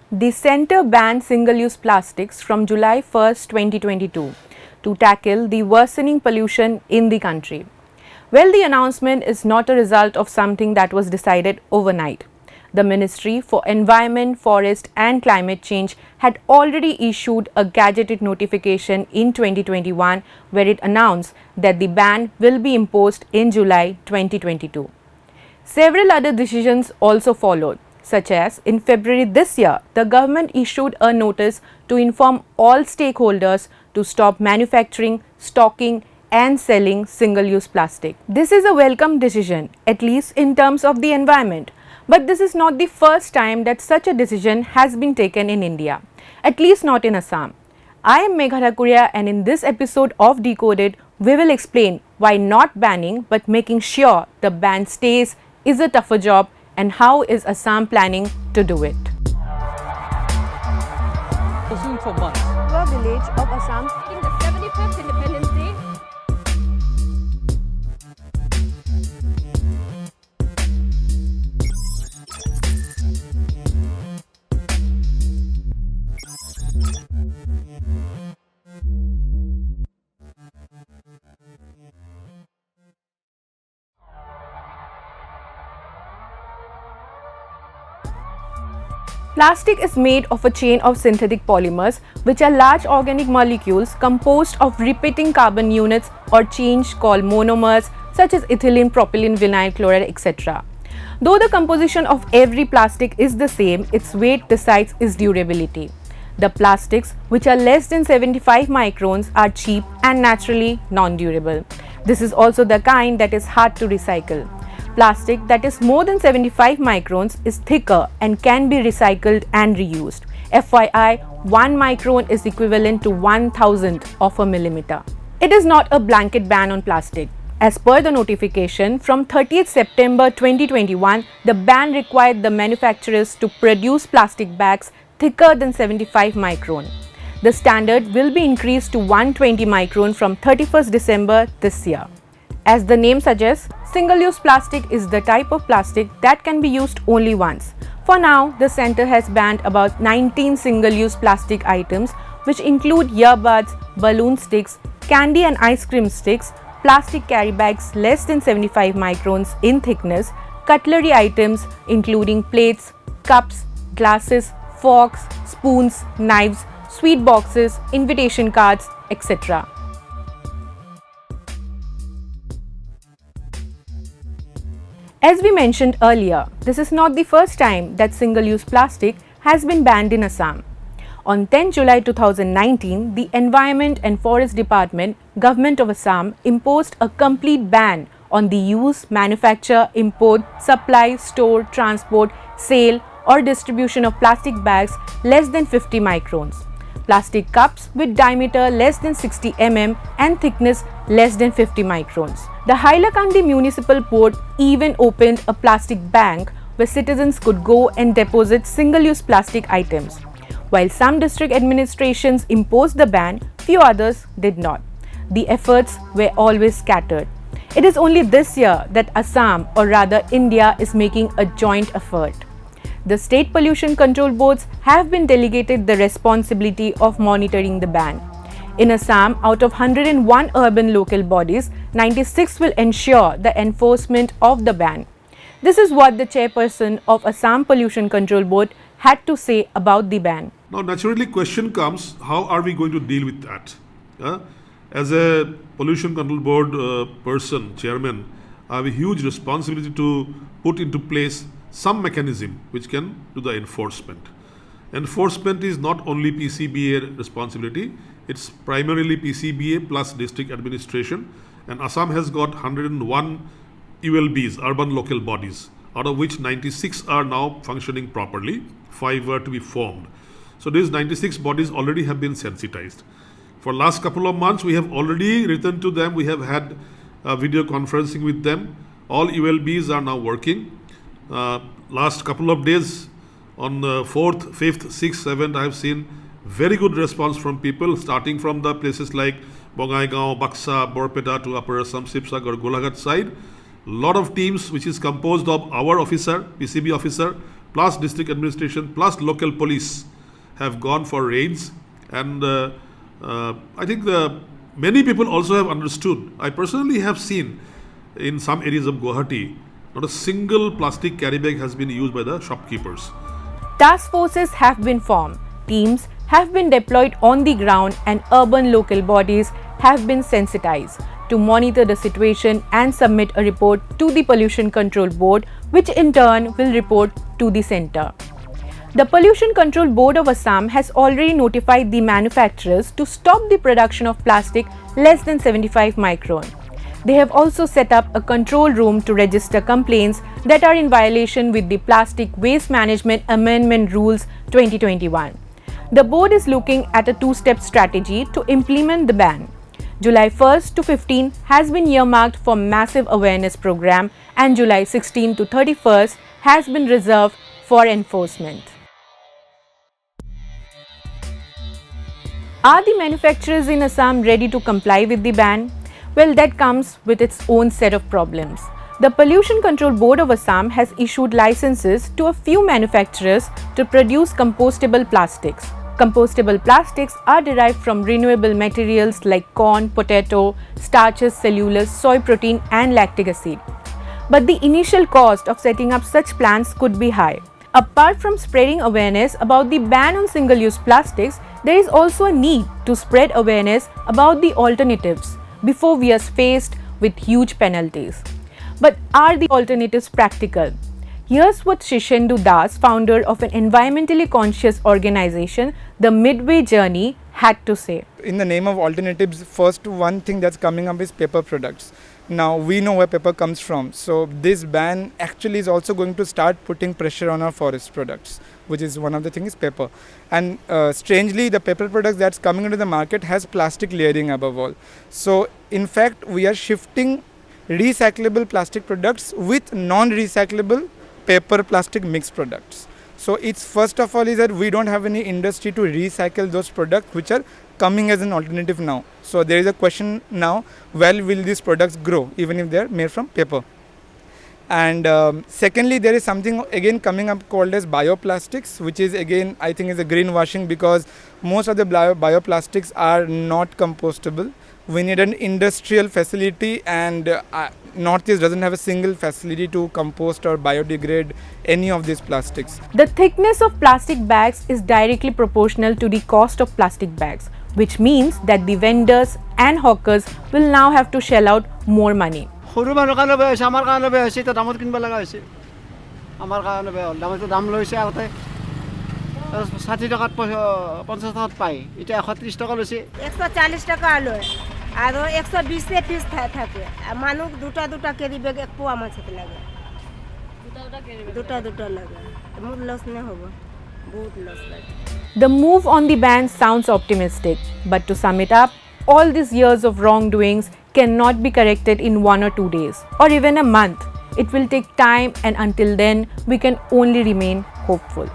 The centre banned single-use plastics from July 1st, 2022 to tackle the worsening pollution in the country. Well, the announcement is not a result of something that was decided overnight. The Ministry for Environment, Forest and Climate Change had already issued a gazetted notification in 2021 where it announced that the ban will be imposed in July 2022. Several other decisions also followed, such as in February this year, the government issued a notice to inform all stakeholders to stop manufacturing, stocking and selling single-use plastic. This is a welcome decision, at least in terms of the environment. But this is not the first time that such a decision has been taken in India, at least not in Assam. I am Megha Thakuria, and in this episode of Decoded, we will explain why not banning but making sure the ban stays is a tougher job and how is Assam planning to do it. For months. The village of Assam. In the 75th Independence Day. Plastic is made of a chain of synthetic polymers, which are large organic molecules composed of repeating carbon units or chains called monomers, such as ethylene, propylene, vinyl chloride, etc. Though the composition of every plastic is the same, its weight decides its durability. The plastics, which are less than 75 microns, are cheap and naturally non-durable. This is also the kind that is hard to recycle. Plastic that is more than 75 microns is thicker and can be recycled and reused. FYI, 1 micron is equivalent to 1,000th of a millimeter. It is not a blanket ban on plastic. As per the notification, from 30th September 2021, the ban required the manufacturers to produce plastic bags thicker than 75 micron. The standard will be increased to 120 micron from 31st December this year. As the name suggests, single-use plastic is the type of plastic that can be used only once. For now, the centre has banned about 19 single-use plastic items, which include earbuds, balloon sticks, candy and ice cream sticks, plastic carry bags less than 75 microns in thickness, cutlery items including plates, cups, glasses, forks, spoons, knives, sweet boxes, invitation cards, etc. As we mentioned earlier, this is not the first time that single-use plastic has been banned in Assam. On 10 July 2019, the Environment and Forest Department, Govt of Assam, imposed a complete ban on the use, manufacture, import, supply, store, transport, sale or distribution of plastic bags less than 50 microns, plastic cups with diameter less than 60 mm and thickness less than 50 microns. The Hailakandi Municipal Board even opened a plastic bank where citizens could go and deposit single-use plastic items. While some district administrations imposed the ban, few others did not. The efforts were always scattered. It is only this year that Assam, or rather India, is making a joint effort. The state pollution control boards have been delegated the responsibility of monitoring the ban. In Assam, out of 101 urban local bodies, 96 will ensure the enforcement of the ban. This is what the chairperson of Assam Pollution Control Board had to say about the ban. Now, naturally, question comes, how are we going to deal with that? As a pollution control board person, chairman, I have a huge responsibility to put into place some mechanism which can do the enforcement. Enforcement is not only PCBA responsibility, it's primarily PCBA plus district administration, and Assam has got 101 ULBs, urban local bodies, out of which 96 are now functioning properly, 5 were to be formed. So these 96 bodies already have been sensitized. For last couple of months, we have already written to them, we have had video conferencing with them. All ULBs are now working. Last couple of days, on the 4th, 5th, 6th, 7th, I have seen very good response from people, starting from the places like Bongaigaon, Baksa, Borpeta to Upper Assam, Sipsagar, Golaghat side. Lot of teams which is composed of our officer, PCB officer, plus district administration, plus local police have gone for raids. And I think many people also have understood. I personally have seen in some areas of Guwahati, not a single plastic carry bag has been used by the shopkeepers. Task forces have been formed, teams have been deployed on the ground, and urban local bodies have been sensitized to monitor the situation and submit a report to the Pollution Control Board, which in turn will report to the centre. The Pollution Control Board of Assam has already notified the manufacturers to stop the production of plastic less than 75 micron. They have also set up a control room to register complaints that are in violation with the Plastic Waste Management Amendment Rules 2021. The board is looking at a two-step strategy to implement the ban. July 1st to 15 has been earmarked for massive awareness program, and July 16 to 31st has been reserved for enforcement. Are the manufacturers in Assam ready to comply with the ban? Well, that comes with its own set of problems. The Pollution Control Board of Assam has issued licenses to a few manufacturers to produce compostable plastics. Compostable plastics are derived from renewable materials like corn, potato, starches, cellulose, soy protein, and lactic acid. But the initial cost of setting up such plants could be high. Apart from spreading awareness about the ban on single-use plastics, there is also a need to spread awareness about the alternatives before we are faced with huge penalties. But are the alternatives practical? Here's what Shishendu Das, founder of an environmentally conscious organization, the Midway Journey, had to say. In the name of alternatives, first one thing that's coming up is paper products. Now we know where paper comes from, so this ban actually is also going to start putting pressure on our forest products, which is one of the things is paper. And strangely, the paper products that's coming into the market has plastic layering above all. So in fact, we are shifting recyclable plastic products with non-recyclable paper plastic mixed products. So it's first of all is that we don't have any industry to recycle those products which are coming as an alternative now. So there is a question now, well, will these products grow even if they are made from paper? And secondly, there is something again coming up called as bioplastics, which is again I think is a greenwashing, because most of the bioplastics are not compostable. We need an industrial facility, and Northeast doesn't have a single facility to compost or biodegrade any of these plastics. The thickness of plastic bags is directly proportional to the cost of plastic bags, which means that the vendors and hawkers will now have to shell out more money. সৰু মানুহৰ কাৰণে বেয়া হৈছে, আমাৰ কাৰণে বেয়া হৈছে, এতিয়া দামত কিনিব লগা হৈছে, আমাৰ কাৰণে বেয়া হ'ল। দামটো দাম লৈছে আগতে 60 টকাত 50 টকাত পায়, এতিয়া 130 টকা লৈছে। 140 টাকা লয় আৰু 120 পিস থাকে। মানুহ দুটা কেৰি বেগ এক পোৱা মাছতে লাগে, দুটা লাগে। মোৰ লছ না হ'ব, বহুত লছ লাগে। The move on the ban sounds optimistic, but to sum it up, all these years of wrongdoings cannot be corrected in 1 or 2 days or even a month. It will take time, and until then, we can only remain hopeful.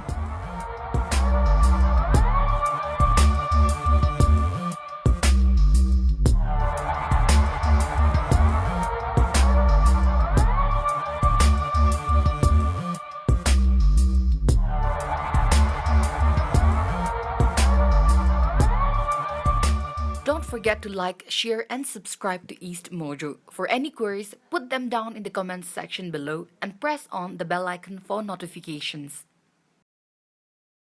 Don't forget to like, share, and subscribe to EastMojo. For any queries, put them down in the comments section below and press on the bell icon for notifications.